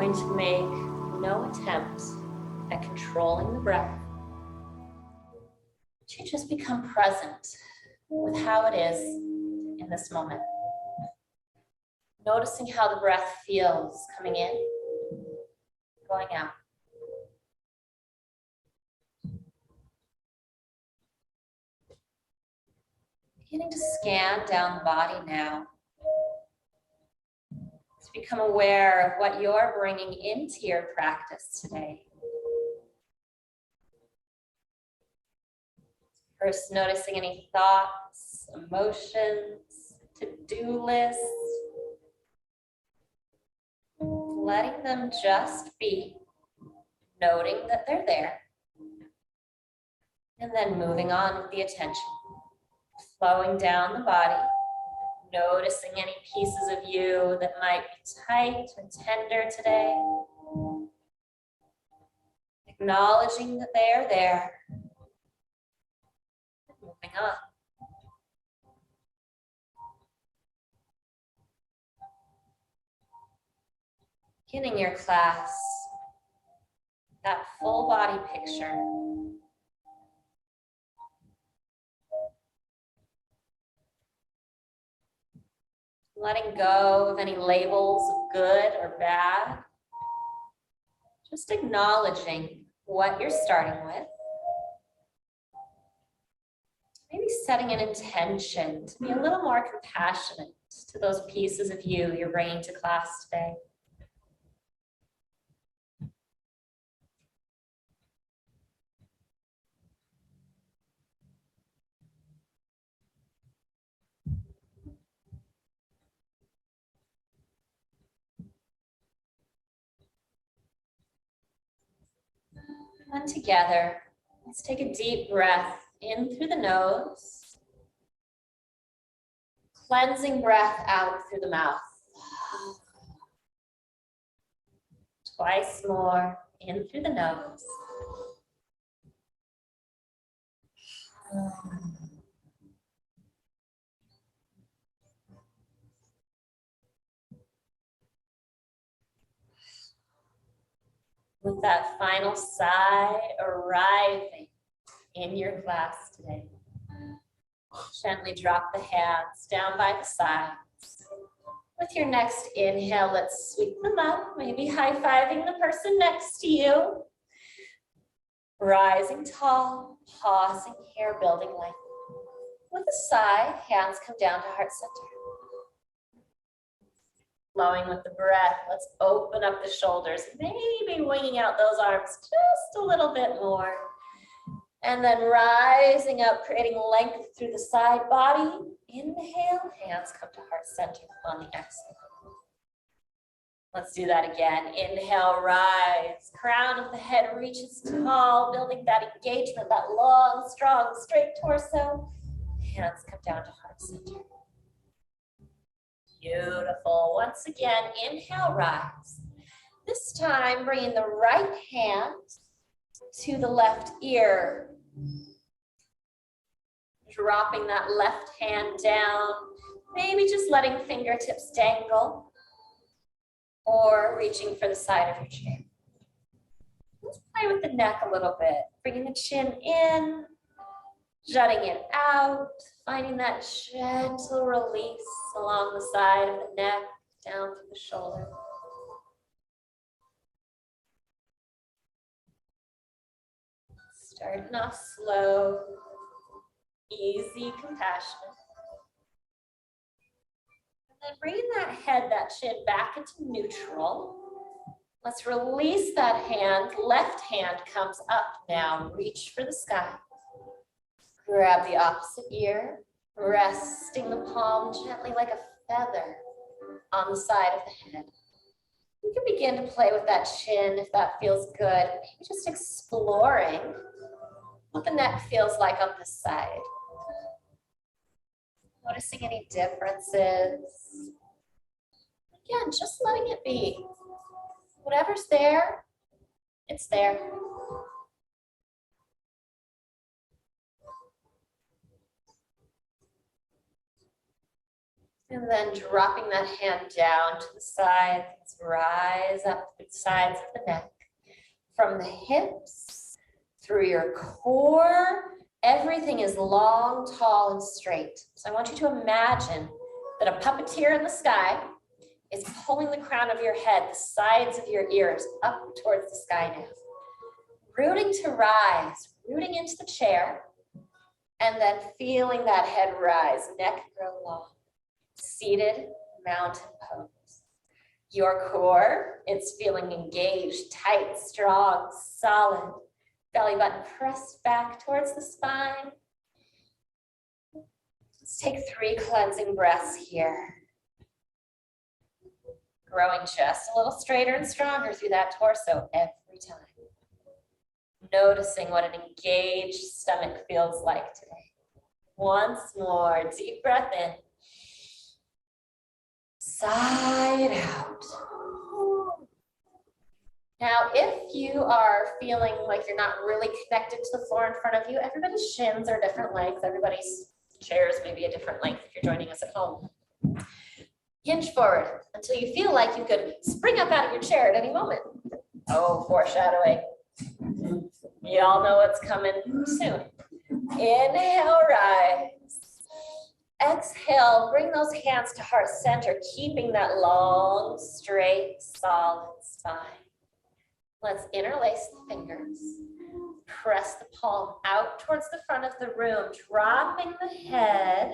going to make no attempt at controlling the breath. But you just become present with how it is in this moment. Noticing how the breath feels coming in, going out. Beginning to scan down the body now. To become aware of what you're bringing into your practice today. First, noticing any thoughts, emotions, to-do lists. Letting them just be, noting that they're there. And then moving on with the attention. Flowing down the body. Noticing any pieces of you that might be tight or tender today. Acknowledging that they are there. And moving on. Beginning your class, that full body picture. Letting go of any labels of good or bad. Just acknowledging what you're starting with. Maybe setting an intention to be a little more compassionate to those pieces of you you're bringing to class today. And together, let's take a deep breath in through the nose. Cleansing breath out through the mouth. Twice more in through the nose. With that final sigh arriving in your class today. Gently drop the hands down by the sides. With your next inhale, let's sweep them up, maybe high-fiving the person next to you. Rising tall, pausing here, building length. With a sigh, hands come down to heart center. Flowing with the breath, let's open up the shoulders, maybe winging out those arms just a little bit more. And then rising up, creating length through the side body. Inhale, hands come to heart center on the exhale. Let's do that again. Inhale, rise. Crown of the head reaches tall, building that engagement, that long, strong, straight torso. Hands come down to heart center. Beautiful. Once again, inhale, rise. This time, bringing the right hand to the left ear. Dropping that left hand down. Maybe just letting fingertips dangle. Or reaching for the side of your chair. Let's play with the neck a little bit. Bringing the chin in. Jutting it out, finding that gentle release along the side of the neck, down to the shoulder. Starting off slow, easy, compassionate. And then bringing that head, that chin back into neutral. Let's release that hand. Left hand comes up now. Reach for the sky. Grab the opposite ear, resting the palm gently like a feather on the side of the head. You can begin to play with that chin if that feels good. Maybe just exploring what the neck feels like on this side. Noticing any differences. Again, just letting it be. Whatever's there, it's there. And then dropping that hand down to the side. Let's rise up the sides of the neck. From the hips, through your core, everything is long, tall, and straight. So I want you to imagine that a puppeteer in the sky is pulling the crown of your head, the sides of your ears, up towards the sky now. Rooting to rise, rooting into the chair, and then feeling that head rise, neck grow long. Seated mountain pose. Your core, it's feeling engaged, tight, strong, solid. Belly button pressed back towards the spine. Let's take 3 cleansing breaths here. Growing just a little straighter and stronger through that torso every time. Noticing what an engaged stomach feels like today. Once more, deep breath in. Side out. Now, if you are feeling like you're not really connected to the floor in front of you, everybody's shins are different lengths. Everybody's chairs may be a different length if you're joining us at home. Hinge forward until you feel like you could spring up out of your chair at any moment. Oh, foreshadowing. You all know what's coming soon. Inhale, rise. Exhale, bring those hands to heart center, keeping that long, straight, solid spine. Let's interlace the fingers. Press the palm out towards the front of the room, dropping the head.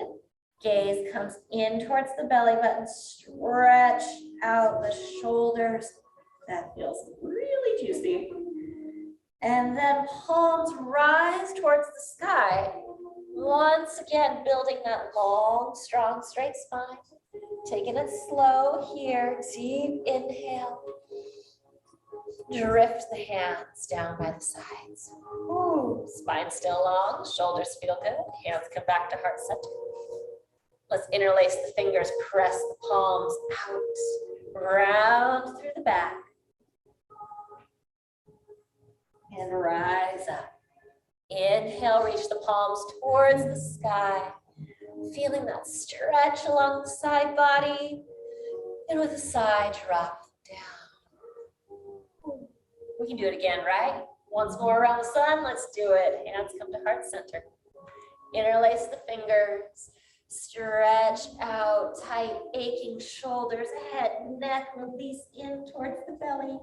Gaze comes in towards the belly button. Stretch out the shoulders. That feels really juicy. And then palms rise towards the sky. Once again, building that long, strong, straight spine. Taking it slow here. Deep inhale. Drift the hands down by the sides. Ooh, spine still long, shoulders feel good. Hands come back to heart center. Let's interlace the fingers, press the palms out, round through the back. And rise up. Inhale, reach the palms towards the sky. Feeling that stretch along the side body. And with a sigh, drop down. We can do it again, right? Once more around the sun, let's do it. Hands come to heart center. Interlace the fingers. Stretch out, tight, aching shoulders, head, neck, release in towards the belly.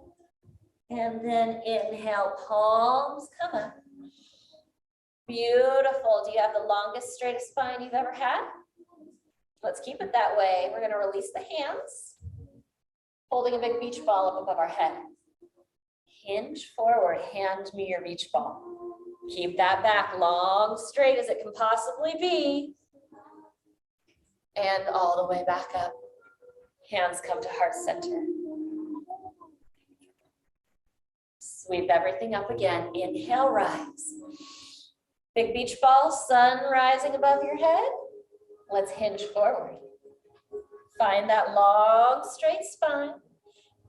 And then inhale, palms come up. Beautiful. Do you have the longest, straightest spine you've ever had? Let's keep it that way. We're going to release the hands, holding a big beach ball up above our head. Hinge forward, hand me your beach ball. Keep that back long, straight as it can possibly be. And all the way back up. Hands come to heart center. Sweep everything up again. Inhale, rise. Big beach ball, sun rising above your head. Let's hinge forward. Find that long, straight spine.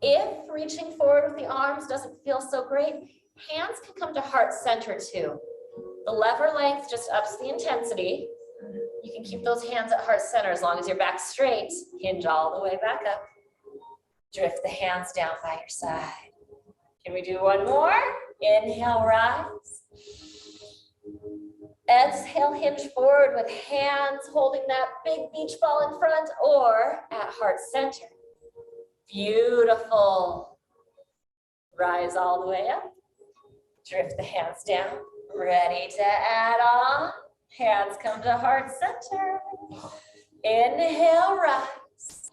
If reaching forward with the arms doesn't feel so great, hands can come to heart center too. The lever length just ups the intensity. You can keep those hands at heart center as long as your back's straight. Hinge all the way back up. Drift the hands down by your side. Can we do one more? Inhale, rise. Exhale, hinge forward with hands holding that big beach ball in front or at heart center. Beautiful. Rise all the way up. Drift the hands down. Ready to add on. Hands come to heart center. Inhale, rise.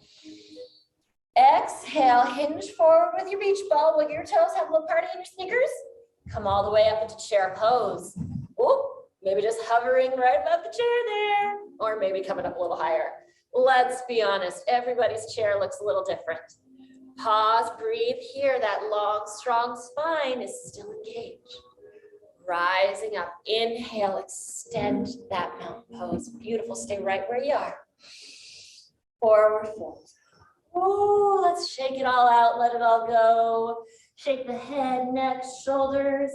Exhale, hinge forward with your beach ball. Wiggle your toes, have a little party in your sneakers. Come all the way up into chair pose. Whoop. Maybe just hovering right above the chair there, or maybe coming up a little higher. Let's be honest, everybody's chair looks a little different. Pause, breathe here. That long, strong spine is still engaged. Rising up, inhale, extend that mountain pose. Beautiful, stay right where you are. Forward fold. Ooh, let's shake it all out, let it all go. Shake the head, neck, shoulders.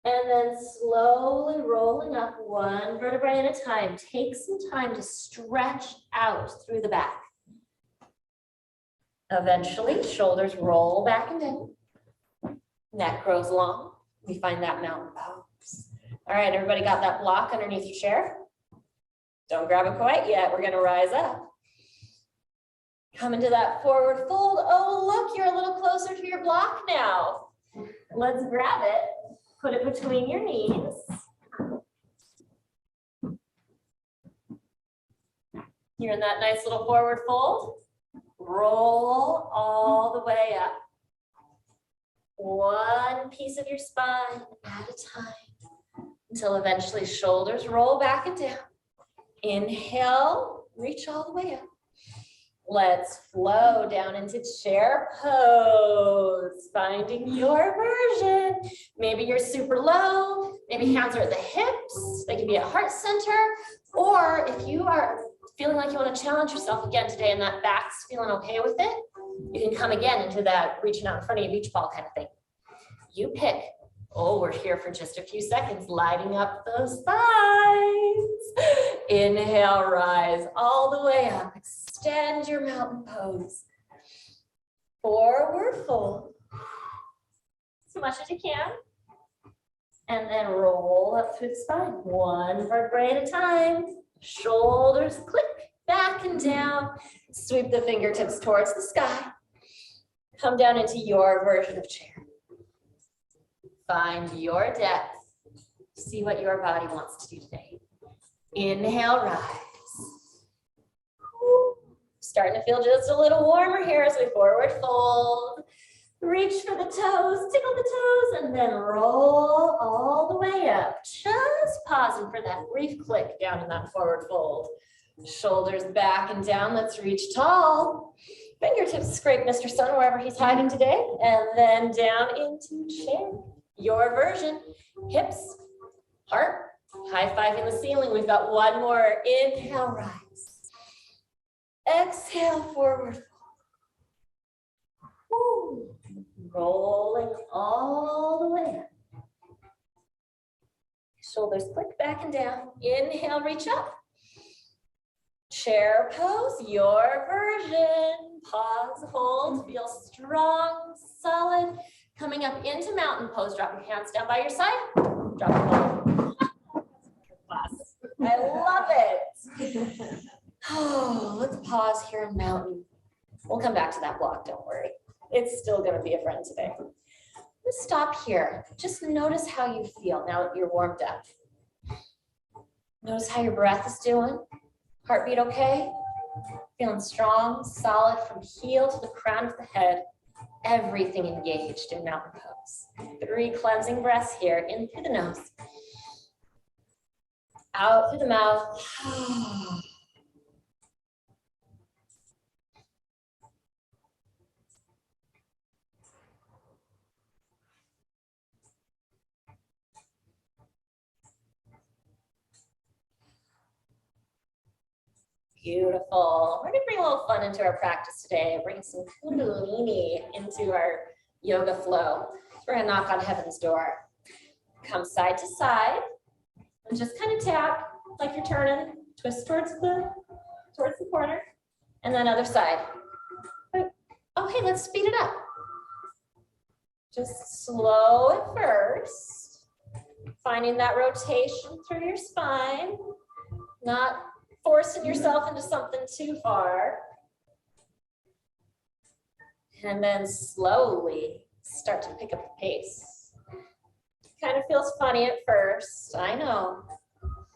And then slowly rolling up one vertebrae at a time. Take some time to stretch out through the back. Eventually, shoulders roll back and in. Neck grows long. We find that mountain pose. All right, everybody got that block underneath your chair? Don't grab it quite yet. We're gonna rise up. Come into that forward fold. Oh, look, you're a little closer to your block now. Let's grab it. Put it between your knees. You're in that nice little forward fold. Roll all the way up. One piece of your spine at a time until eventually shoulders roll back and down. Inhale, reach all the way up. Let's flow down into chair pose, finding your version. Maybe you're super low, maybe hands are at the hips, they can be at heart center, or if you are feeling like you want to challenge yourself again today and that back's feeling okay with it, you can come again into that reaching out in front of you beach ball kind of thing. You pick. Oh, we're here for just a few seconds, lighting up those thighs. Inhale, rise all the way up. Extend your mountain pose. Forward fold. As much as you can. And then roll up through the spine. One vertebrae at a time. Shoulders click back and down. Sweep the fingertips towards the sky. Come down into your version of chair. Find your depth. See what your body wants to do today. Inhale, rise. Starting to feel just a little warmer here as we forward fold. Reach for the toes, tickle the toes, and then roll all the way up. Just pausing for that brief click down in that forward fold. Shoulders back and down. Let's reach tall. Fingertips scrape Mr. Sun wherever he's hiding today. And then down into chair. Your version. Hips, heart, high-fiving the ceiling. We've got one more. Inhale, rise. Exhale, forward fold. Rolling all the way up. Shoulders click back and down. Inhale, reach up. Chair pose, your version. Pause, hold, feel strong, solid. Coming up into mountain pose, drop your hands down by your side. Drop them. I love it. Oh, let's pause here in mountain. We'll come back to that block, don't worry. It's still gonna be a friend today. Let's stop here. Just notice how you feel now that you're warmed up. Notice how your breath is doing. Heartbeat okay? Feeling strong, solid from heel to the crown of the head. Everything engaged in mountain pose. 3 cleansing breaths here, in through the nose. Out through the mouth. Beautiful. We're gonna bring a little fun into our practice today. Bring some Kundalini into our yoga flow. We're gonna knock on heaven's door. Come side to side and just kind of tap like you're turning. Twist towards the corner, and then other side. Okay, let's speed it up. Just slow at first, finding that rotation through your spine, not forcing yourself into something too far. And then slowly start to pick up the pace. Kind of feels funny at first, I know.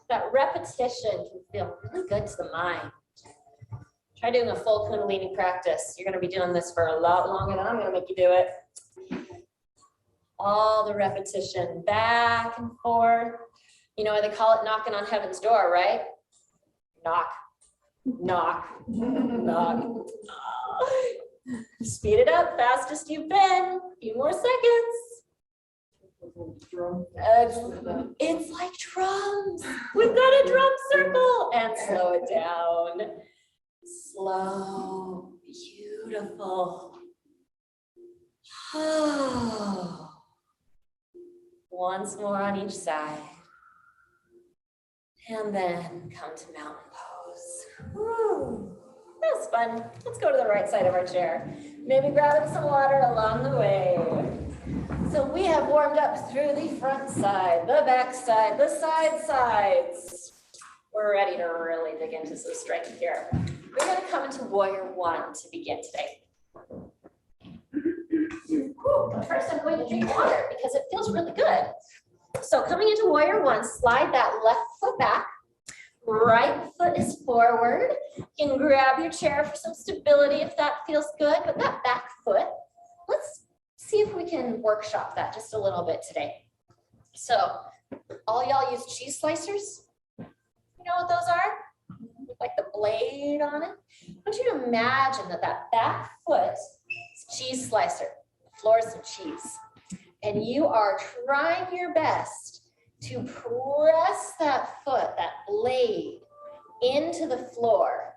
That repetition can feel really good to the mind. Try doing a full Kundalini practice. You're gonna be doing this for a lot longer than I'm gonna make you do it. All the repetition, back and forth. You know why they call it knocking on heaven's door, right? Knock, knock, knock. Speed it up, fastest you've been. A few more seconds. It's like drums. We've got a drum circle. And slow it down. Slow, beautiful. Once more on each side. And then come to mountain pose. Woo. That was fun. Let's go to the right side of our chair. Maybe grab some water along the way. So we have warmed up through the front side, the back side, the side sides. We're ready to really dig into some strength here. We're going to come into warrior one to begin today. But first I'm going to drink water because it feels really good. So coming into warrior one, slide that left foot back. Right foot is forward. You can grab your chair for some stability if that feels good, but that back foot, let's see if we can workshop that just a little bit today. So all y'all use cheese slicers? You know what those are? Like the blade on it. I want you to imagine that that back foot is cheese slicer, floor is some cheese, and you are trying your best to press that foot, that blade, into the floor,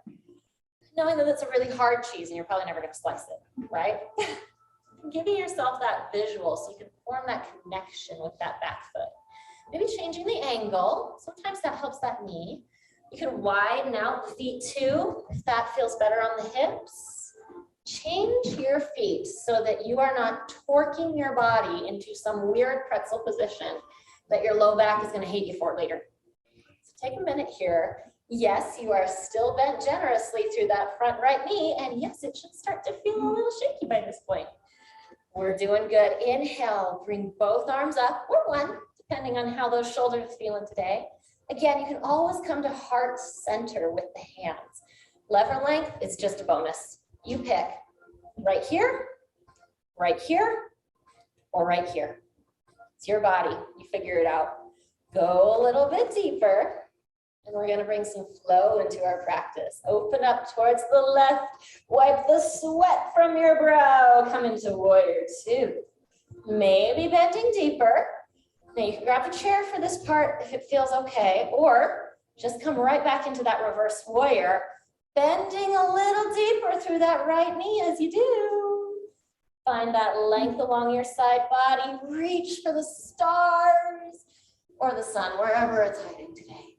knowing that it's a really hard cheese and you're probably never going to slice it, right? Giving yourself that visual so you can form that connection with that back foot. Maybe changing the angle. Sometimes that helps that knee. You can widen out the feet too, if that feels better on the hips. Change your feet so that you are not torquing your body into some weird pretzel position that your low back is going to hate you for later. So take a minute here. Yes, you are still bent generously through that front right knee, and yes, it should start to feel a little shaky by this point. We're doing good. Inhale, bring both arms up, or one, depending on how those shoulders are feeling today. Again, you can always come to heart center with the hands. Lever length is just a bonus. You pick right here, or right here. It's your body, you figure it out. Go a little bit deeper, and we're gonna bring some flow into our practice. Open up towards the left, wipe the sweat from your brow, come into warrior two. Maybe bending deeper. Now you can grab a chair for this part if it feels okay, or just come right back into that reverse warrior, bending a little deeper through that right knee as you do. Find that length along your side body. Reach for the stars or the sun, wherever it's hiding today.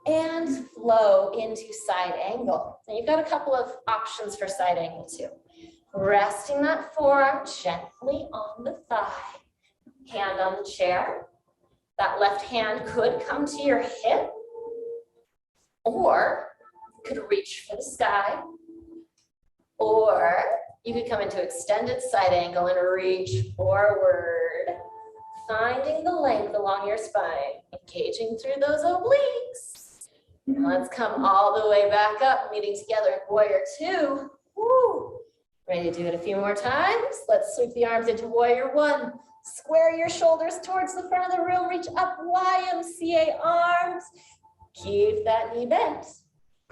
And flow into side angle. Now you've got a couple of options for side angle too. Resting that forearm gently on the thigh. Hand on the chair. That left hand could come to your hip, or you could reach for the sky, or you could come into extended side angle and reach forward, finding the length along your spine, engaging through those obliques. And let's come all the way back up, meeting together in warrior two. Woo. Ready to do it a few more times? Let's sweep the arms into warrior one. Square your shoulders towards the front of the room, reach up, YMCA arms. Keep that knee bent.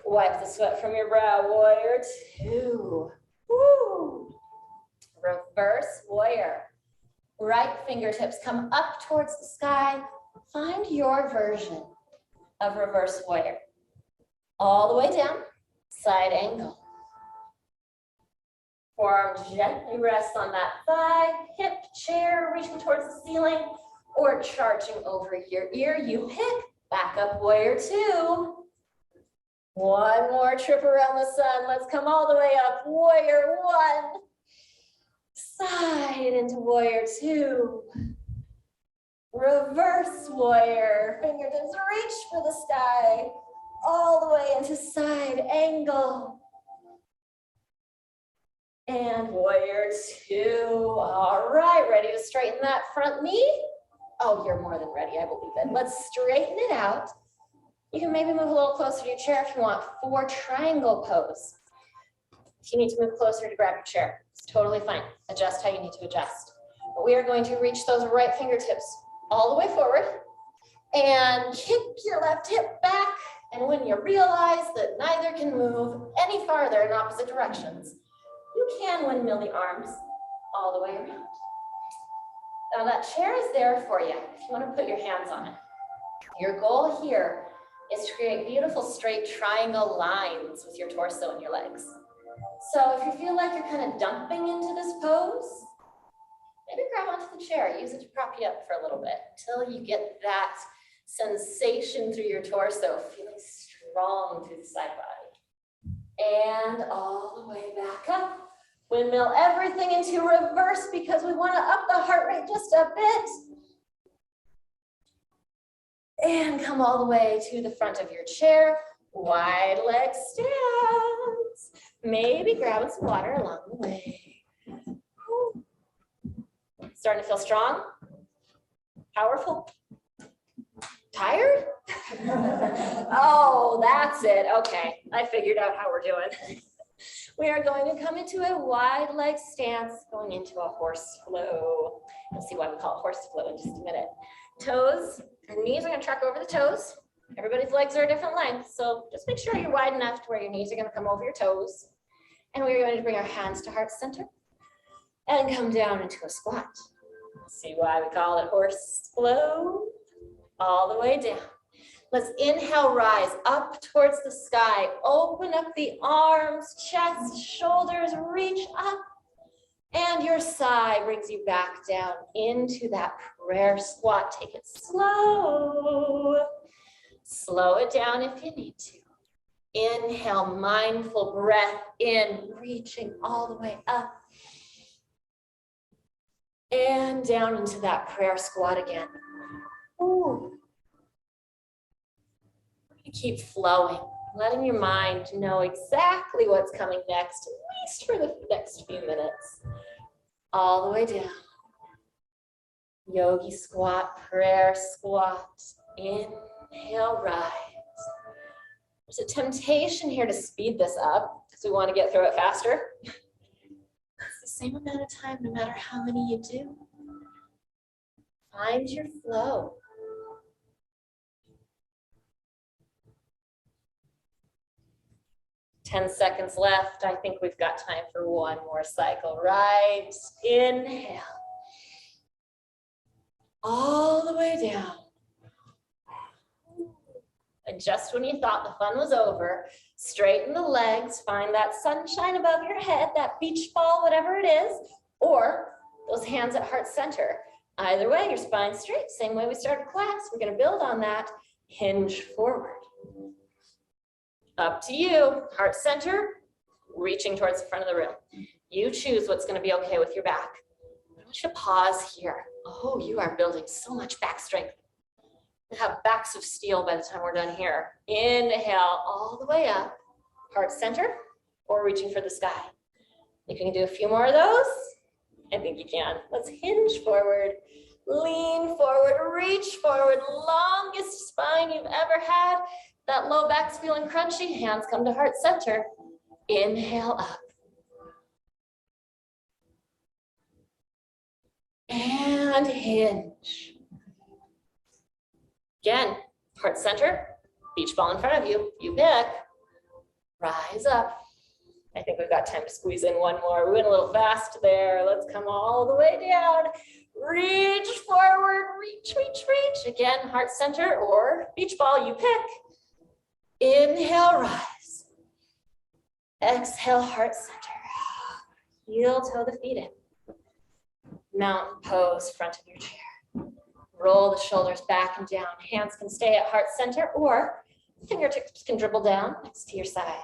Wipe the sweat from your brow, warrior two. Woo. Reverse warrior. Right fingertips come up towards the sky. Find your version of reverse warrior. All the way down, side angle. Forearm gently rests on that thigh, hip, chair, reaching towards the ceiling, or charging over your ear. You pick. Back up, warrior two. One more trip around the sun. Let's come all the way up. Warrior one. Side into warrior two. Reverse warrior. Fingertips reach for the sky. All the way into side angle. And warrior two. All right, ready to straighten that front knee? Oh, you're more than ready, I believe it. Let's straighten it out. You can maybe move a little closer to your chair if you want for triangle pose. If you need to move closer to grab your chair, it's totally fine. Adjust how you need to adjust. But we are going to reach those right fingertips all the way forward and kick your left hip back. And when you realize that neither can move any farther in opposite directions, you can windmill the arms all the way around. Now that chair is there for you if you want to put your hands on it. Your goal here is to create beautiful straight triangle lines with your torso and your legs. So if you feel like you're kind of dumping into this pose, maybe grab onto the chair, use it to prop you up for a little bit until you get that sensation through your torso, feeling strong through the side body. And all the way back up. Windmill everything into reverse because we want to up the heart rate just a bit. And come all the way to the front of your chair. Wide leg stance. Maybe grab some water along the way. Starting to feel strong? Powerful? Tired? Oh, that's it. Okay, I figured out how we're doing. We are going to come into a wide leg stance, going into a horse flow. You'll see why we call it horse flow in just a minute. Toes and knees are going to track over the toes. Everybody's legs are a different length, so just make sure you're wide enough to where your knees are going to come over your toes. And we're going to bring our hands to heart center and come down into a squat. See why we call it horse flow? All the way down. Let's inhale, rise up towards the sky. Open up the arms, chest, shoulders, reach up. And your sigh brings you back down into that prayer squat. Take it slow. Slow it down if you need to. Inhale, mindful breath in, reaching all the way up. And down into that prayer squat again. Ooh. Keep flowing, letting your mind know exactly what's coming next, at least for the next few minutes. All the way down. Yogi squat, prayer squat. Inhale, rise. There's a temptation here to speed this up because we want to get through it faster. It's the same amount of time no matter how many you do. Find your flow. 10 seconds left. I think we've got time for one more cycle. Right, inhale. All the way down. And just when you thought the fun was over, straighten the legs, find that sunshine above your head, that beach ball, whatever it is, or those hands at heart center. Either way, your spine's straight, same way we started class. We're gonna build on that. Hinge forward. Up to you, heart center, reaching towards the front of the room. You choose what's gonna be okay with your back. I want you to pause here. Oh, you are building so much back strength. You have backs of steel by the time we're done here. Inhale all the way up, heart center, or reaching for the sky. You can do a few more of those. I think you can. Let's hinge forward, lean forward, reach forward, longest spine you've ever had. That low back's feeling crunchy, hands come to heart center. Inhale up. And hinge. Again, heart center, beach ball in front of you. You pick. Rise up. I think we've got time to squeeze in one more. We went a little fast there. Let's come all the way down. Reach forward, reach, reach, reach. Again, heart center or beach ball, you pick. Inhale, rise. Exhale, heart center. Heel toe the feet in. Mountain pose, front of your chair. Roll the shoulders back and down. Hands can stay at heart center or fingertips can dribble down next to your sides.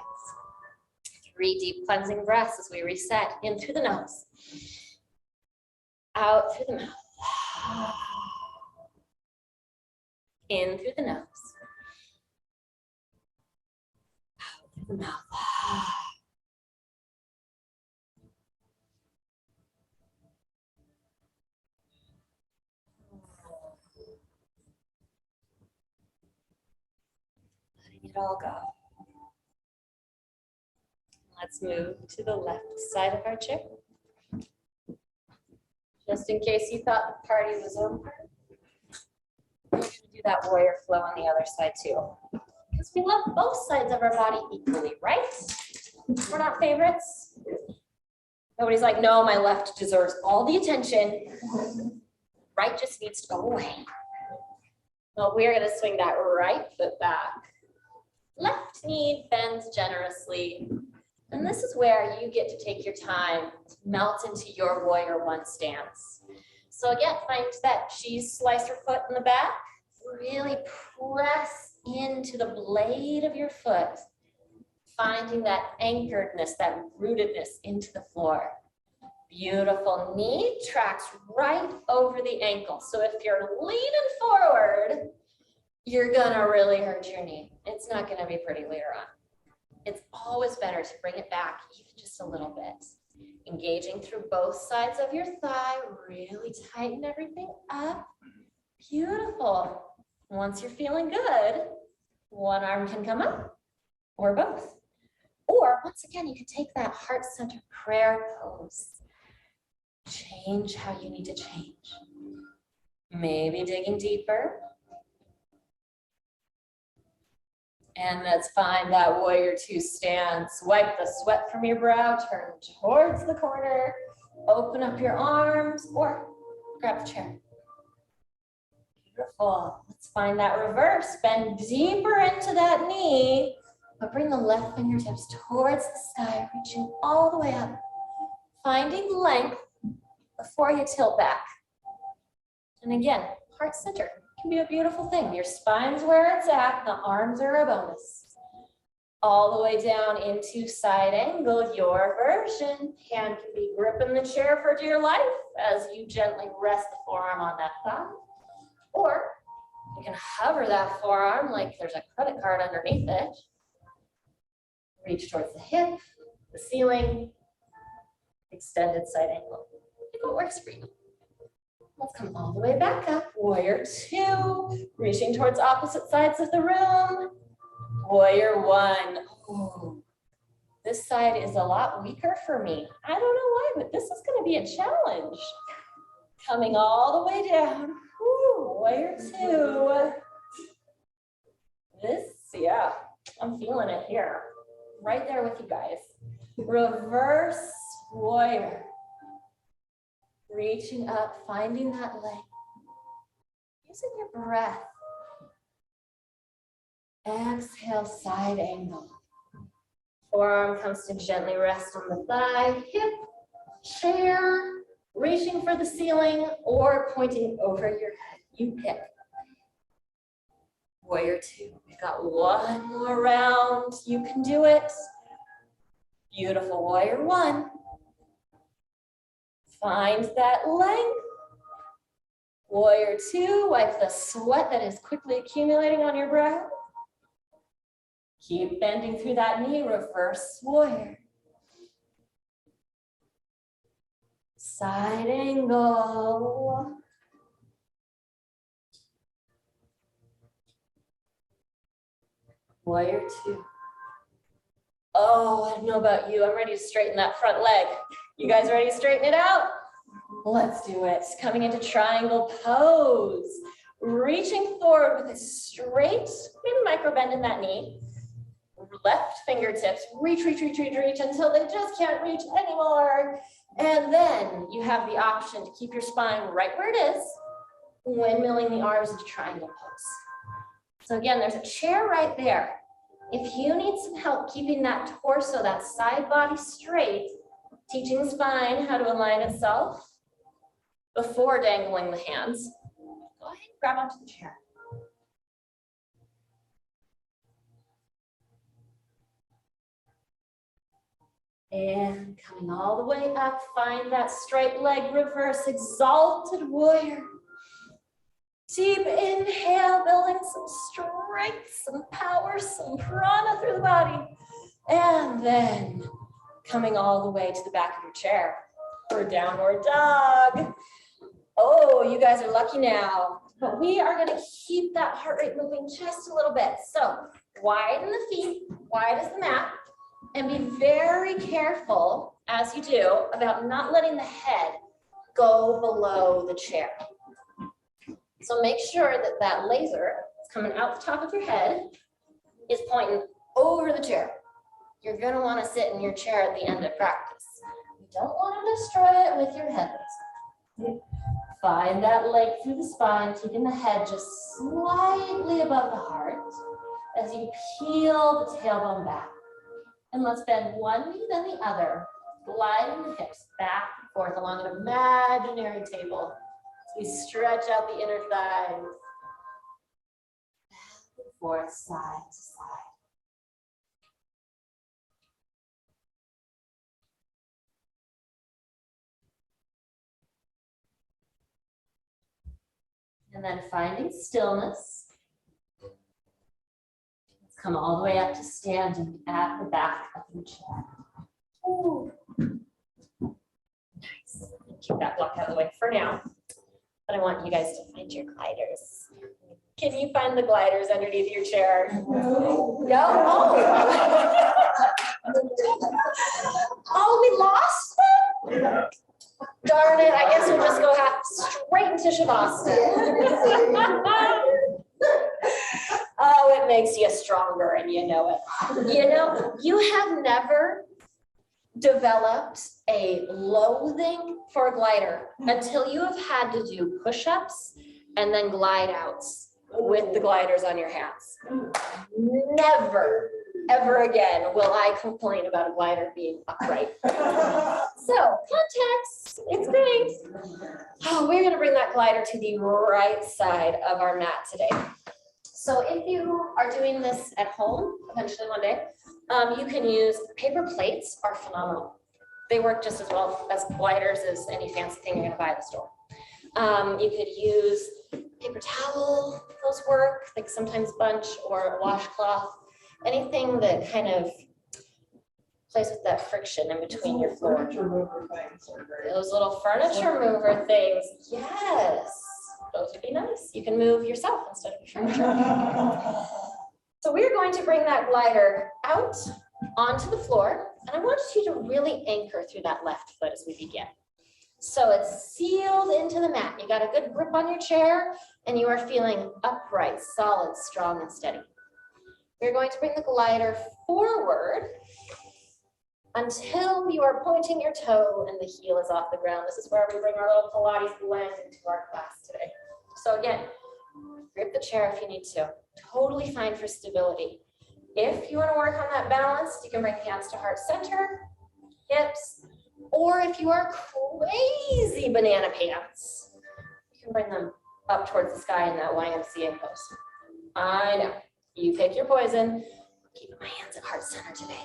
3 deep cleansing breaths as we reset. In through the nose. Out through the mouth. In through the nose. Out through the mouth. Letting it all go. Let's move to the left side of our chair. Just in case you thought the party was over, we're going to do that warrior flow on the other side too. Because we love both sides of our body equally, right? We're not favorites. Nobody's like, no, my left deserves all the attention. Right just needs to go away. Well, we're going to swing that right foot back. Left knee bends generously. And this is where you get to take your time to melt into your warrior one stance. So again, find that cheese slicer foot in the back. Really press into the blade of your foot, finding that anchoredness, that rootedness into the floor. Beautiful. Knee tracks right over the ankle. So if you're leaning forward, you're gonna really hurt your knee. It's not gonna be pretty later on. It's always better to bring it back even just a little bit. Engaging through both sides of your thigh, really tighten everything up. Beautiful. Once you're feeling good, one arm can come up or both. Or once again, you can take that heart-centered prayer pose. Change how you need to change. Maybe digging deeper. And let's find that warrior two stance. Wipe the sweat from your brow, turn towards the corner, open up your arms, or grab the chair. Beautiful. Let's find that reverse. Bend deeper into that knee, but bring the left fingertips towards the sky, reaching all the way up. Finding length before you tilt back. And again, heart center can be a beautiful thing. Your spine's where it's at, the arms are a bonus. All the way down into side angle, your version. Hand can be gripping the chair for dear life as you gently rest the forearm on that thigh. Or you can hover that forearm like there's a credit card underneath it. Reach towards the hip, the ceiling, extended side angle. Pick what works for you. Let's come all the way back up. Warrior two, reaching towards opposite sides of the room. Warrior one. Ooh, this side is a lot weaker for me. I don't know why, but this is going to be a challenge. Coming all the way down. Ooh, warrior two. This, yeah, I'm feeling it here. Right there with you guys. Reverse warrior. Reaching up, finding that length. Using your breath. Exhale, side angle. Forearm comes to gently rest on the thigh, hip, chair, reaching for the ceiling or pointing over your head. You pick. Warrior two. We've got one more round. You can do it. Beautiful. Warrior one. Find that length. Warrior two. Wipe the sweat that is quickly accumulating on your brow. Keep bending through that knee. Reverse warrior. Side angle. Warrior two. Oh, I don't know about you. I'm ready to straighten that front leg. You guys ready to straighten it out? Let's do it. Coming into triangle pose. Reaching forward with a straight, maybe micro bend in that knee. Left fingertips, reach until they just can't reach anymore. And then you have the option to keep your spine right where it is, windmilling the arms into triangle pose. So again, there's a chair right there. If you need some help keeping that torso, that side body straight, teaching the spine how to align itself before dangling the hands, go ahead and grab onto the chair. And coming all the way up, find that straight leg reverse, exalted warrior. Deep inhale, building some strength, some power, some prana through the body. And then coming all the way to the back of your chair for downward dog. Oh, you guys are lucky now. But we are going to keep that heart rate moving just a little bit. So widen the feet, wide as the mat. And be very careful as you do about not letting the head go below the chair. So make sure that that laser is coming out the top of your head is pointing over the chair. You're going to want to sit in your chair at the end of practice. You don't want to destroy it with your head. Find that length through the spine, keeping the head just slightly above the heart as you peel the tailbone back. And let's bend one knee then the other, gliding the hips back and forth along an imaginary table. So we stretch out the inner thighs. Back and forth, side to side. And then finding stillness. Let's come all the way up to standing at the back of the chair. Ooh. Nice. Keep that block out of the way for now. But I want you guys to find your gliders. Can you find the gliders underneath your chair? No? Oh. Oh, we lost them? Darn it, I guess we'll just go straight into Shavasana. Oh, it makes you stronger and you know it. You know, you have never developed a loathing for a glider until you have had to do push-ups and then glide outs with the gliders on your hands. Never, ever again will I complain about a glider being upright. So, context, it's great. Oh, we're gonna bring that glider to the right side of our mat today. So if you are doing this at home, eventually one day, you can use paper plates are phenomenal. They work just as well as gliders as any fancy thing you're gonna buy at the store. You could use paper towel, those work, like sometimes bunch or a washcloth, anything that kind of plays with that friction in between your floor. Furniture mover things are great. Those little furniture mover things, yes, those would be nice. You can move yourself instead of your furniture. So we're going to bring that glider out onto the floor, and I want you to really anchor through that left foot as we begin. So it's sealed into the mat. You got a good grip on your chair, and you are feeling upright, solid, strong, and steady. We're going to bring the glider forward until you are pointing your toe and the heel is off the ground. This is where we bring our little Pilates blend into our class today. So again, grip the chair if you need to. Totally fine for stability. If you want to work on that balance, you can bring hands to heart center, hips, or if you are crazy banana pants, you can bring them up towards the sky in that YMCA pose. I know, you pick your poison. Keeping my hands at heart center today.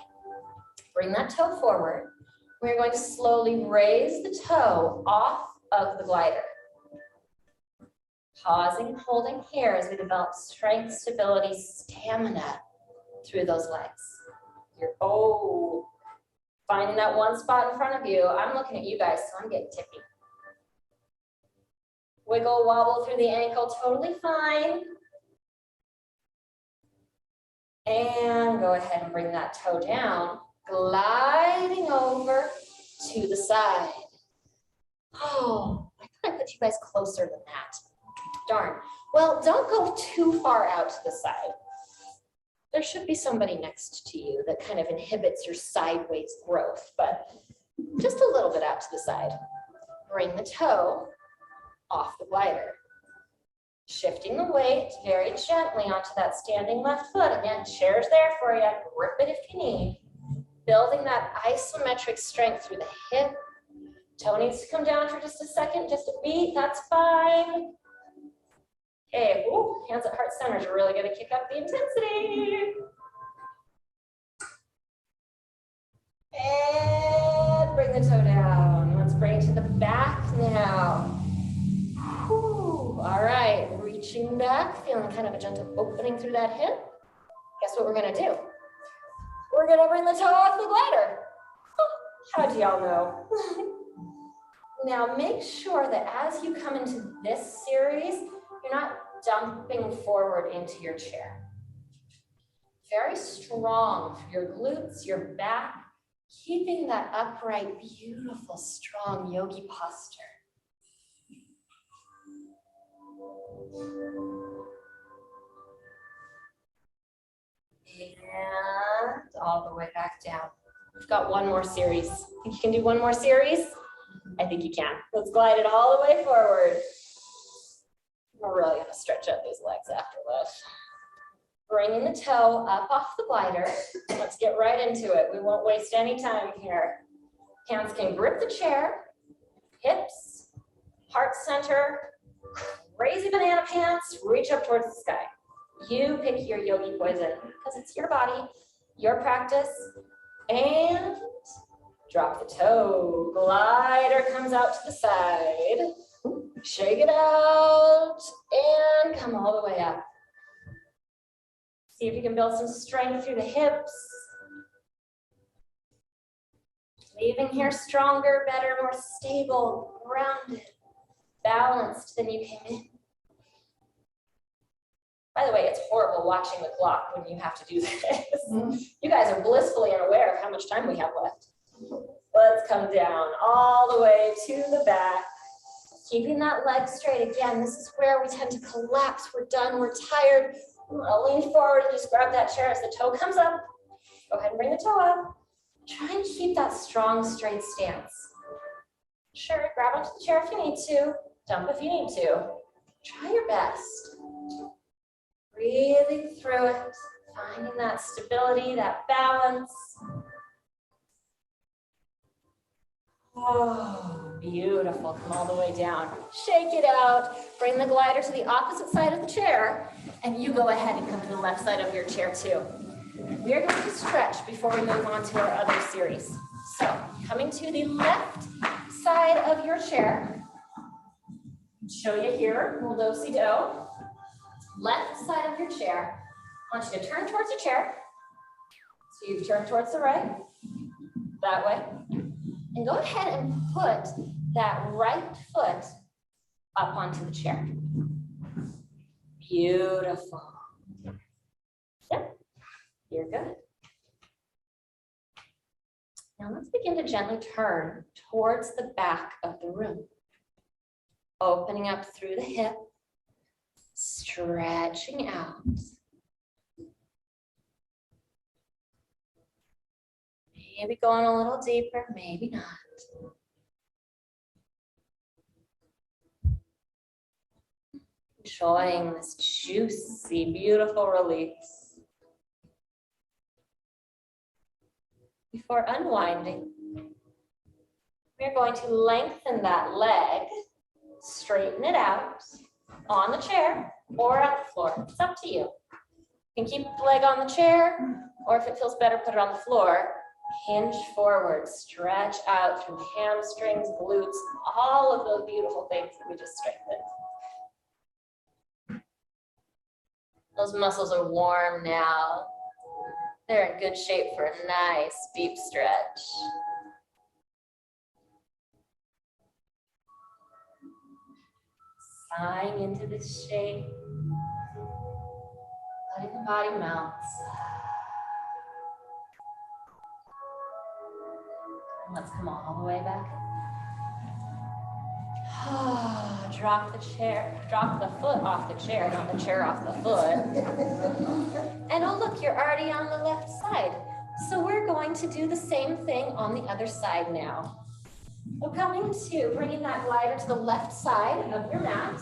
Bring that toe forward. We're going to slowly raise the toe off of the glider. Pausing and holding here as we develop strength, stability, stamina through those legs. You're, finding that one spot in front of you. I'm looking at you guys, so I'm getting tippy. Wiggle, wobble through the ankle, totally fine. And go ahead and bring that toe down, gliding over to the side. Oh, I thought I put you guys closer than that. Darn. Well, don't go too far out to the side. There should be somebody next to you that kind of inhibits your sideways growth, but just a little bit out to the side. Bring the toe off the glider. Shifting the weight very gently onto that standing left foot. Again, chair's there for you. Grip it if you need. Building that isometric strength through the hip. Toe needs to come down for just a second, just a beat. That's fine. Okay, hands at heart center is really going to kick up the intensity. And bring the toe down. Let's bring it to the back now. Whew. All right, reaching back, feeling kind of a gentle opening through that hip. Guess what we're going to do? We're going to bring the toe off the glider. How'd y'all know? Now make sure that as you come into this series, you're not dumping forward into your chair. Very strong for your glutes, your back, keeping that upright, beautiful, strong yogi posture. And all the way back down. We've got one more series. Think you can do one more series? I think you can. Let's glide it all the way forward. We're really gonna stretch out these legs after this. bringing the toe up off the glider. Let's get right into it. We won't waste any time here. Hands can grip the chair, hips, heart center, crazy banana pants, reach up towards the sky. You pick your yogi poison because it's your body, your practice, and drop the toe. Glider comes out to the side. Shake it out and come all the way up. See if you can build some strength through the hips. Leaving here stronger, better, more stable, grounded, balanced than you came in. By the way, it's horrible watching the clock when you have to do this. You guys are blissfully unaware of how much time we have left. Let's come down all the way to the back. Keeping that leg straight. Again, this is where we tend to collapse. We're done, we're tired. I'll lean forward and just grab that chair as the toe comes up. Go ahead and bring the toe up. Try and keep that strong, straight stance. Sure, grab onto the chair if you need to. Dump if you need to. Try your best. Breathing through it, finding that stability, that balance. Oh, beautiful. Come all the way down. Shake it out. Bring the glider to the opposite side of the chair, and you go ahead and come to the left side of your chair too. We're going to stretch before we move on to our other series. So, coming to the left side of your chair. Show you here, we'll do-si-do. Left side of your chair. I want you to turn towards your chair. So you turn towards the right, that way. And go ahead and put that right foot up onto the chair. Beautiful. Yep, you're good. Now let's begin to gently turn towards the back of the room. Opening up through the hip, stretching out. Maybe going a little deeper, maybe not. Enjoying this juicy, beautiful release. Before unwinding, we're going to lengthen that leg, straighten it out on the chair or on the floor. It's up to you. You can keep the leg on the chair, or if it feels better, put it on the floor. Hinge forward, stretch out through hamstrings, glutes, all of those beautiful things that we just strengthened. Those muscles are warm now. They're in good shape for a nice deep stretch. Sighing into this shape, letting the body melt. And let's come all the way back. Drop the chair, drop the foot off the chair, not the chair off the foot. And oh look, you're already on the left side. So we're going to do the same thing on the other side now. We're coming to bringing that glider to the left side of your mat.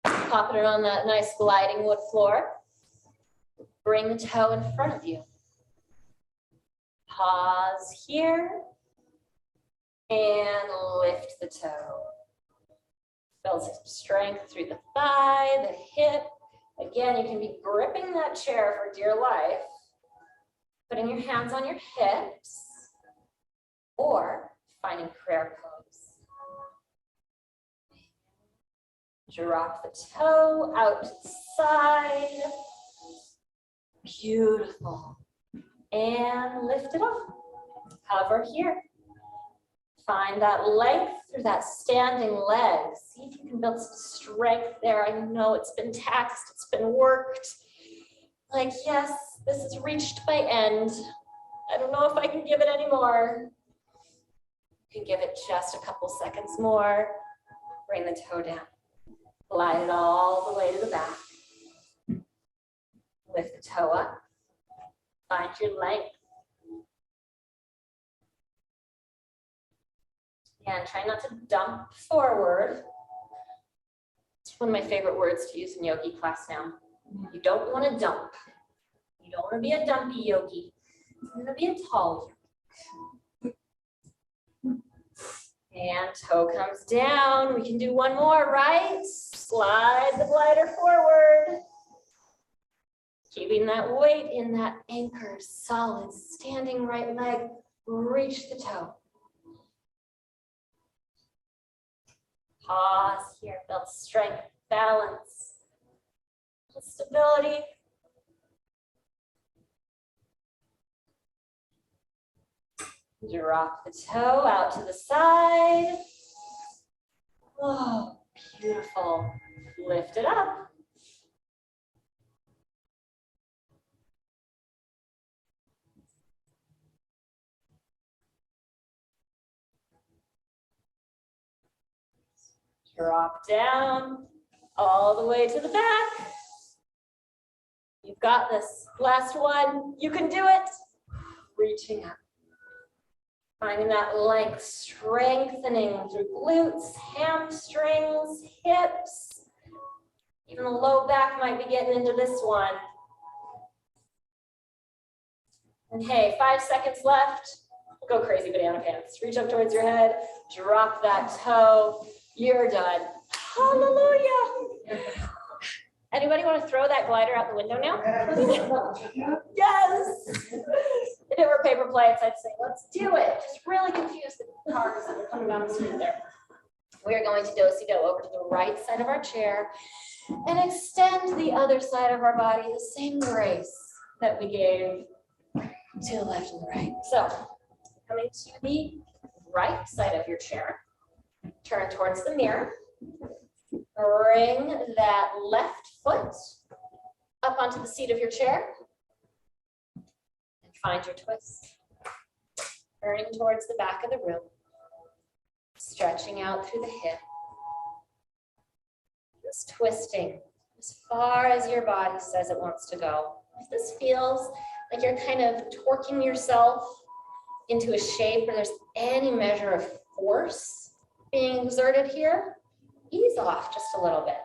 Popping it on that nice gliding wood floor. Bring the toe in front of you. Pause here and lift the toe. Build some strength through the thigh, the hip. Again, you can be gripping that chair for dear life, putting your hands on your hips, or finding prayer pose. Drop the toe out to the side. Beautiful. And lift it up. Hover here. Find that length through that standing leg. See if you can build some strength there. I know it's been taxed, it's been worked. Like, yes, this is reached my end. I don't know if I can give it any more. You can give it just a couple seconds more. Bring the toe down. Glide it all the way to the back. Lift the toe up. Find your length. And try not to dump forward. It's one of my favorite words to use in yogi class now. You don't want to dump. You don't want to be a dumpy yogi. You want to be a tall yogi. And toe comes down. We can do one more, right? Slide the glider forward. Keeping that weight in that anchor, solid, standing right leg. Reach the toe. Pause here, build strength, balance, stability. Drop the toe out to the side. Oh, beautiful. Lift it up. Drop down all the way to the back. You've got this. Last one. You can do it. Reaching up. Finding that length, strengthening through glutes, hamstrings, hips. Even the low back might be getting into this one. And hey, 5 seconds left. Go crazy banana pants. Reach up towards your head. Drop that toe. You're done. Hallelujah. Anybody want to throw that glider out the window now? Yes. If it were paper plates, I'd say, let's do it. Just really confuse the cars that are coming down the street there. We are going to do-si-do over to the right side of our chair and extend the other side of our body the same grace that we gave to the left and the right. So coming to the right side of your chair, turn towards the mirror. Bring that left foot up onto the seat of your chair and find your twist. Turning towards the back of the room, stretching out through the hip. Just twisting as far as your body says it wants to go. If this feels like you're kind of torquing yourself into a shape where there's any measure of force being exerted here, ease off just a little bit.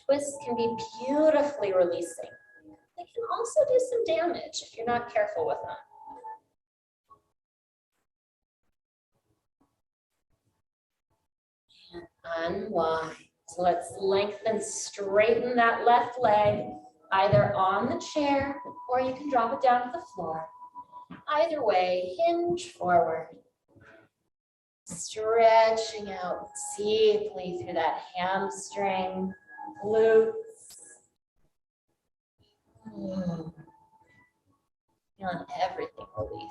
Twists can be beautifully releasing. They can also do some damage if you're not careful with them. And unwind. So let's lengthen, straighten that left leg, either on the chair or you can drop it down to the floor. Either way, hinge forward. Stretching out deeply through that hamstring, glutes. Feeling everything release.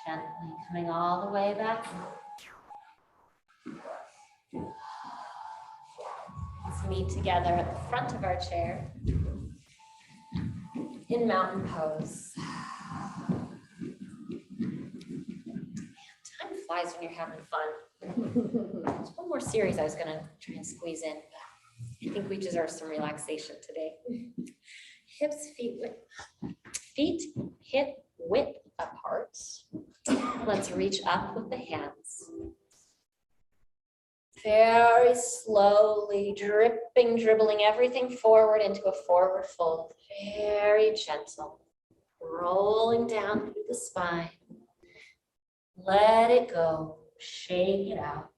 Gently coming all the way back. Let's meet together at the front of our chair in mountain pose. Time flies when you're having fun. There's one more series I was going to try and squeeze in, but I think we deserve some relaxation today. Hips, feet hip width apart. Let's reach up with the hands. Very slowly, dribbling everything forward into a forward fold. Very gentle. Rolling down through the spine. Let it go. Shake it out.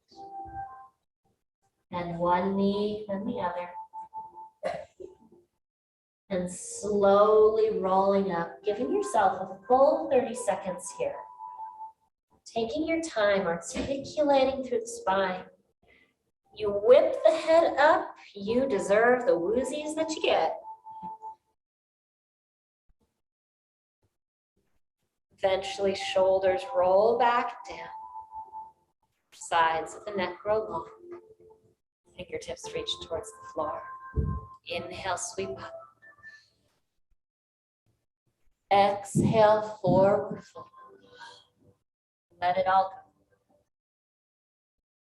And one knee, then the other. And slowly rolling up, giving yourself a full 30 seconds here. Taking your time, articulating through the spine. You whip the head up, you deserve the woozies that you get. Eventually, shoulders roll back down. Sides of the neck grow long. Fingertips reach towards the floor. Inhale, sweep up. Exhale, forward fold. Let it all go.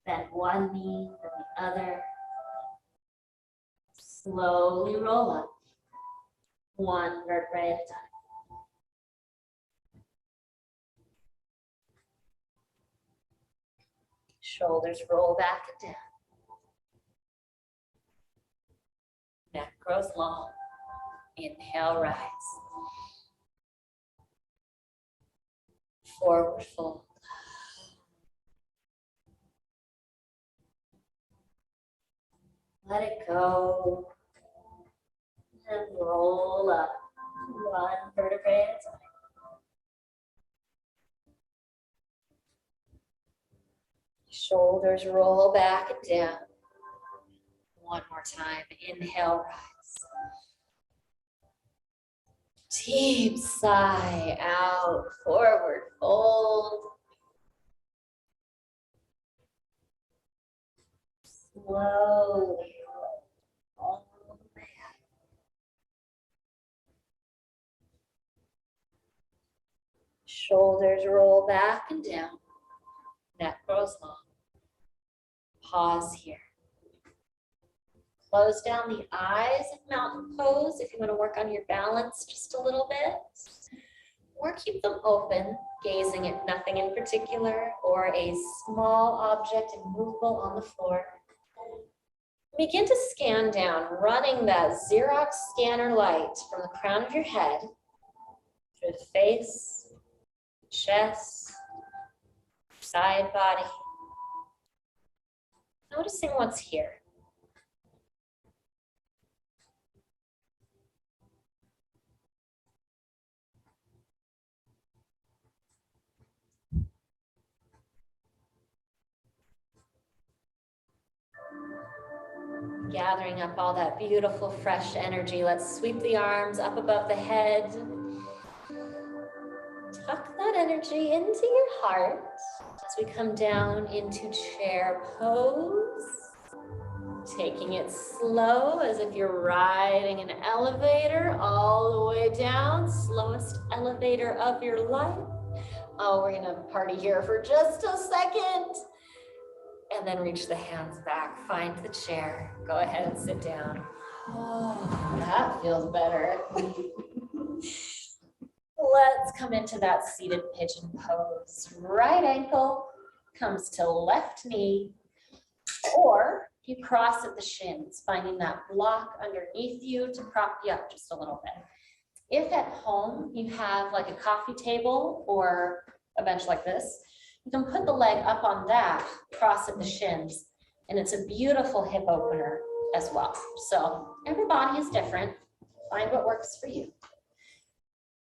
Bend one knee, then the other. Slowly roll up. One vertebrae at a time. Shoulders roll back and down. Neck grows long. Inhale, rise. Forward fold. Let it go. And roll up. One vertebrae at a time. Shoulders roll back and down. One more time. Inhale, rise. Deep sigh out. Forward fold. Slowly roll all the way up. Shoulders roll back and down. Neck grows long. Pause here. Close down the eyes in mountain pose if you want to work on your balance just a little bit. Or keep them open, gazing at nothing in particular or a small object immovable on the floor. Begin to scan down, running that Xerox scanner light from the crown of your head through the face, chest, side body. Noticing what's here. Gathering up all that beautiful, fresh energy. Let's sweep the arms up above the head. Tuck that energy into your heart as we come down into chair pose. Taking it slow as if you're riding an elevator all the way down. Slowest elevator of your life. Oh, we're gonna party here for just a second. And then reach the hands back, find the chair. Go ahead and sit down. Oh, that feels better. Let's come into that seated pigeon pose. Right ankle comes to left knee, or you cross at the shins, finding that block underneath you to prop you up just a little bit. If at home you have like a coffee table or a bench like this, you can put the leg up on that, cross at the shins, and it's a beautiful hip opener as well. So every body is different. Find what works for you.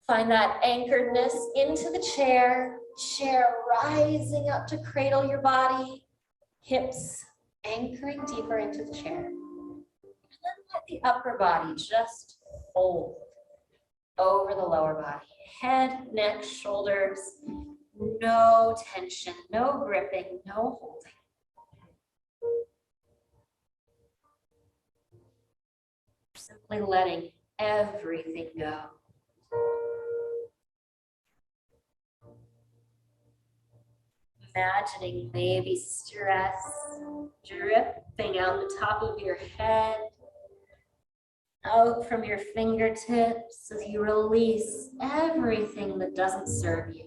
Find that anchoredness into the chair, chair rising up to cradle your body, hips anchoring deeper into the chair. And then let the upper body just fold over the lower body. Head, neck, shoulders, no tension, no gripping, no holding. Simply letting everything go. Imagining maybe stress dripping out the top of your head, out from your fingertips as you release everything that doesn't serve you.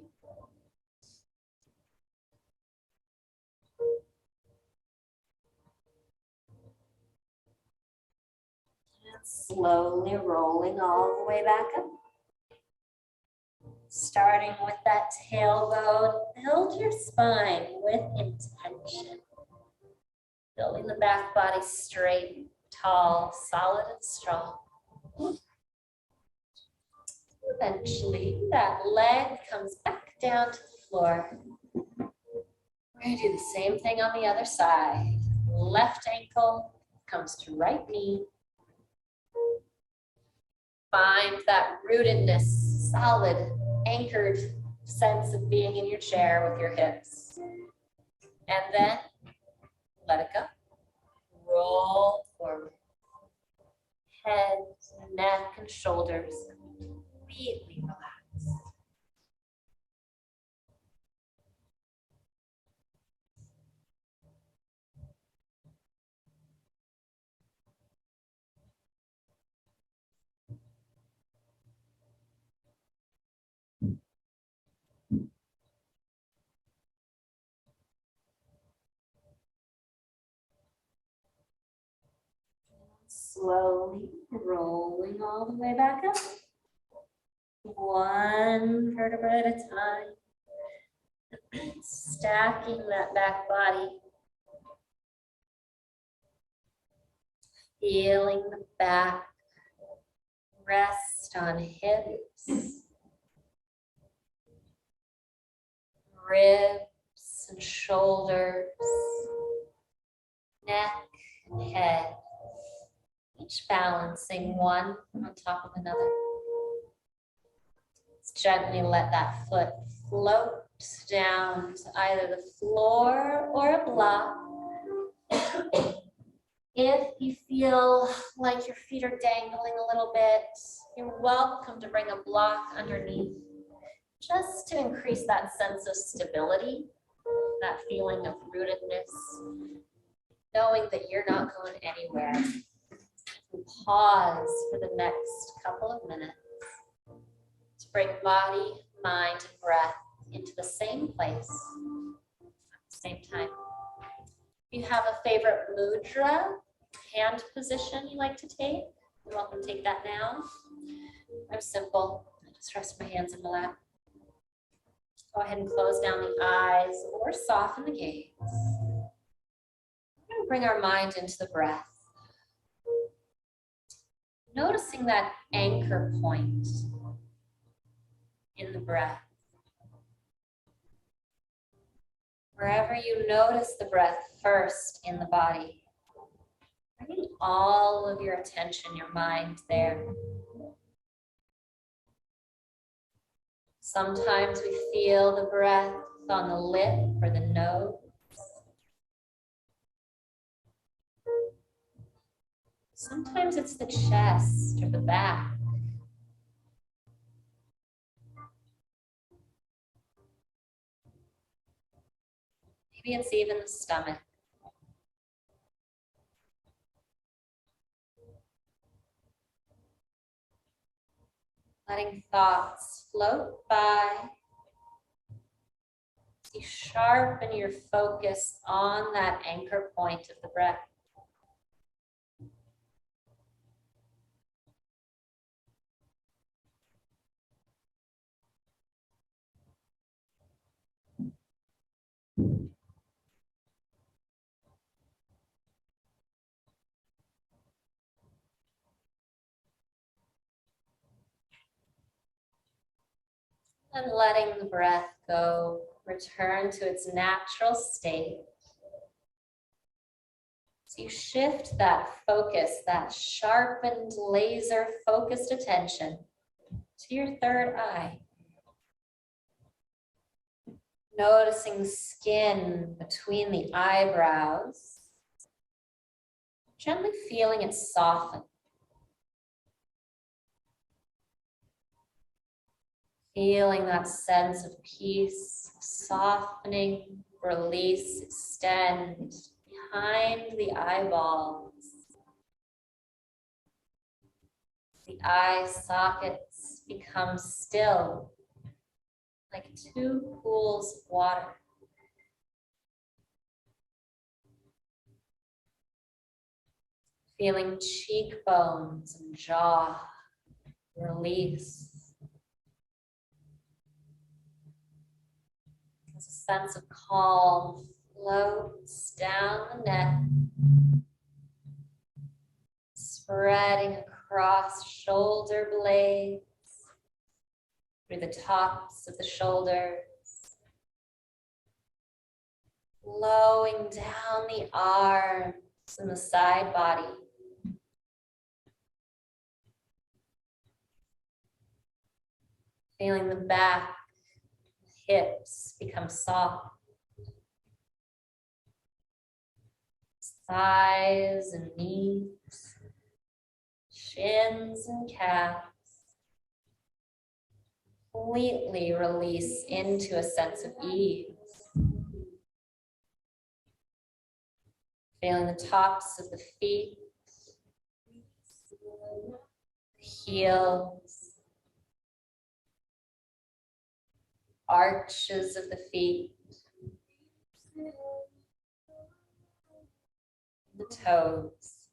And slowly rolling all the way back up. Starting with that tailbone, build your spine with intention. Building the back body straight, tall, solid, and strong. Eventually, that leg comes back down to the floor. We're going to do the same thing on the other side. Left ankle comes to right knee. Find that rootedness, solid, anchored sense of being in your chair with your hips. And then let it go. Roll forward. Head, neck, and shoulders completely relaxed. Slowly rolling all the way back up. One vertebra at a time. Stacking that back body. Feeling the back rest on hips, ribs and shoulders, neck and head, each balancing one on top of another. Let's gently let that foot float down to either the floor or a block. If you feel like your feet are dangling a little bit, you're welcome to bring a block underneath just to increase that sense of stability, that feeling of rootedness, knowing that you're not going anywhere. Pause for the next couple of minutes to bring body, mind, and breath into the same place at the same time. If you have a favorite mudra, hand position you like to take, you're welcome to take that now. I'm simple. I just rest my hands in my lap. Go ahead and close down the eyes or soften the gaze. We're going to bring our mind into the breath. Noticing that anchor point in the breath. Wherever you notice the breath first in the body, bringing all of your attention, your mind there. Sometimes we feel the breath on the lip or the nose. Sometimes it's the chest or the back. Maybe it's even the stomach. Letting thoughts float by. You sharpen your focus on that anchor point of the breath. And letting the breath go, return to its natural state. So you shift that focus, that sharpened, laser-focused attention to your third eye. Noticing skin between the eyebrows. Gently feeling it soften. Feeling that sense of peace, softening, release, extend behind the eyeballs. The eye sockets become still, like two pools of water. Feeling cheekbones and jaw release. As a sense of calm floats down the neck, spreading across shoulder blades, through the tops of the shoulders, flowing down the arms and the side body. Feeling the back, hips become soft. Thighs and knees, shins and calves. Completely release into a sense of ease. Feeling the tops of the feet, heels, arches of the feet, the toes.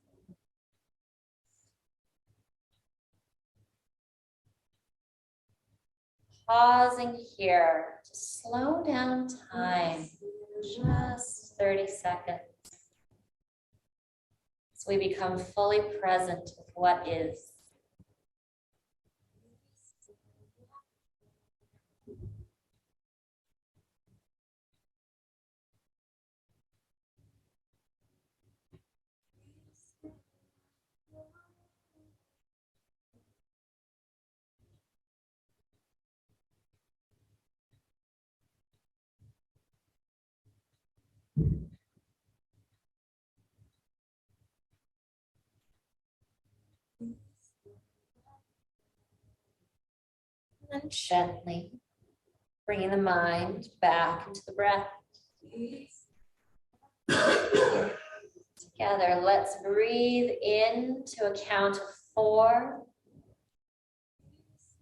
Pausing here to slow down time, just 30 seconds. So we become fully present with what is. And then gently bringing the mind back into the breath. Together, let's breathe in to a count of 4.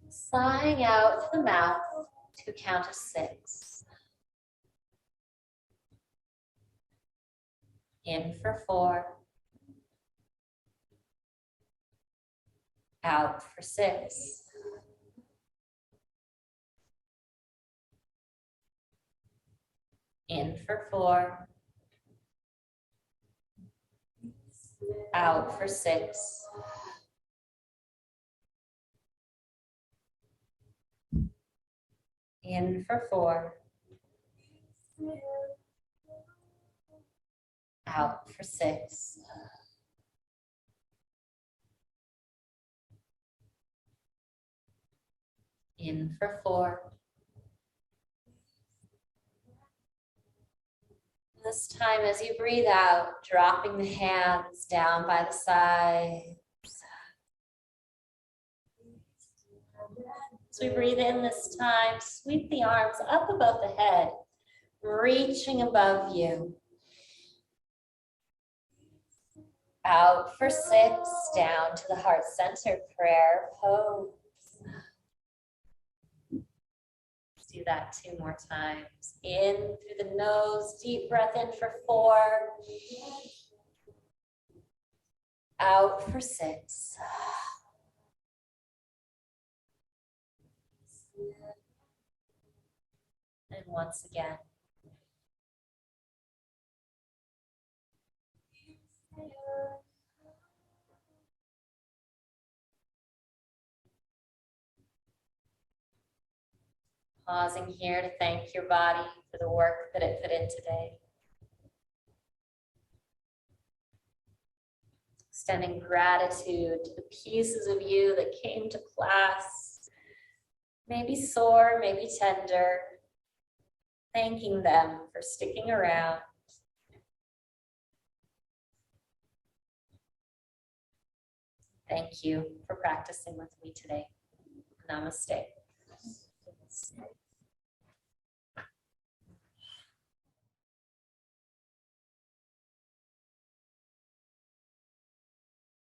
Sighing out through the mouth to a count of 6. In for 4. Out for 6. In for 4. Out for 6. In for 4. Out for 6. In for 4. This time, as you breathe out, dropping the hands down by the sides. As we breathe in this time, sweep the arms up above the head, reaching above you. Out for 6, down to the heart center prayer pose. Let's do that 2 more times. In through the nose, deep breath in for 4. Out for 6. And once again. Pausing here to thank your body for the work that it put in today. Extending gratitude to the pieces of you that came to class, maybe sore, maybe tender. Thanking them for sticking around. Thank you for practicing with me today. Namaste.